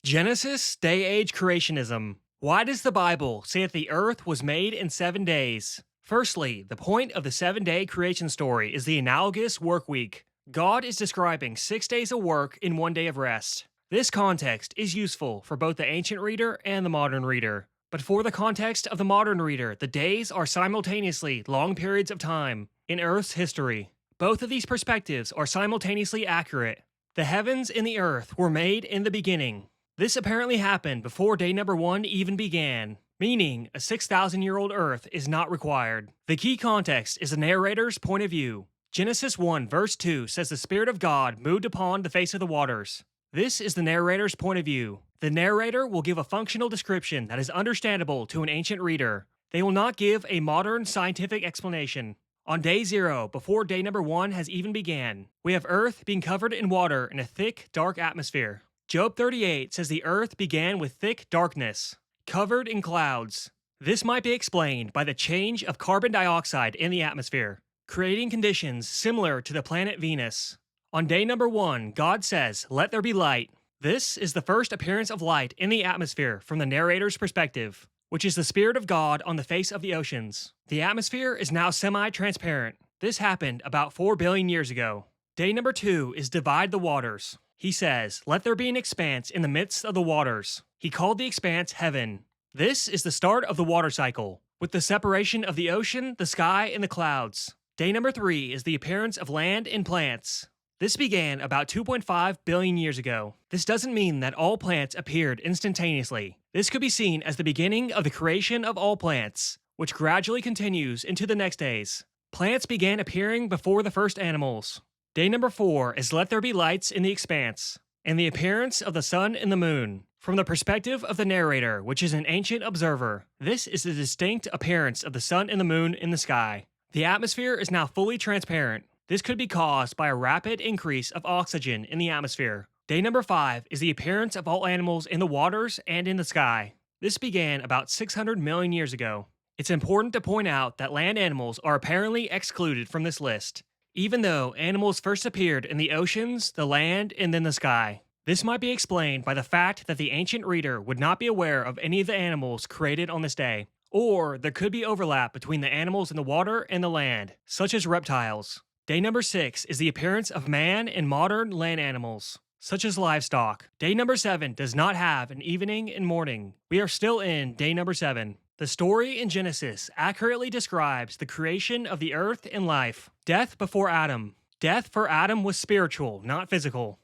Genesis, Day Age Creationism. Why does the Bible say that the earth was made in 7 days? Firstly, the point of the 7-day creation story is the analogous work week. God is describing 6 days of work in 1 day of rest. This context is useful for both the ancient reader and the modern reader. But for the context of the modern reader, the days are simultaneously long periods of time in Earth's history. Both of these perspectives are simultaneously accurate. The heavens and the earth were made in the beginning. This apparently happened before day number 1 even began, meaning a 6,000-year-old Earth is not required. The key context is the narrator's point of view. Genesis 1 verse 2 says the Spirit of God moved upon the face of the waters. This is the narrator's point of view. The narrator will give a functional description that is understandable to an ancient reader. They will not give a modern scientific explanation. On day 0, before day number 1 has even began, we have Earth being covered in water in a thick, dark atmosphere. Job 38 says the earth began with thick darkness, covered in clouds. This might be explained by the change of carbon dioxide in the atmosphere, creating conditions similar to the planet Venus. On day number 1, God says, "Let there be light." This is the first appearance of light in the atmosphere from the narrator's perspective, which is the Spirit of God on the face of the oceans. The atmosphere is now semi-transparent. This happened about 4 billion years ago. Day number 2 is divide the waters. He says, "Let there be an expanse in the midst of the waters." He called the expanse heaven. This is the start of the water cycle, with the separation of the ocean, the sky, and the clouds. Day number 3 is the appearance of land and plants. This began about 2.5 billion years ago. This doesn't mean that all plants appeared instantaneously. This could be seen as the beginning of the creation of all plants, which gradually continues into the next days. Plants began appearing before the first animals. Day number 4 is let there be lights in the expanse, and the appearance of the sun and the moon. From the perspective of the narrator, which is an ancient observer, this is the distinct appearance of the sun and the moon in the sky. The atmosphere is now fully transparent. This could be caused by a rapid increase of oxygen in the atmosphere. Day number 5 is the appearance of all animals in the waters and in the sky. This began about 600 million years ago. It's important to point out that land animals are apparently excluded from this list, even though animals first appeared in the oceans, the land, and then the sky. This might be explained by the fact that the ancient reader would not be aware of any of the animals created on this day, or there could be overlap between the animals in the water and the land, such as reptiles. Day number 6 is the appearance of man and modern land animals, such as livestock. Day number 7 does not have an evening and morning. We are still in day number 7. The story in Genesis accurately describes the creation of the earth and life. Death before Adam. Death for Adam was spiritual, not physical.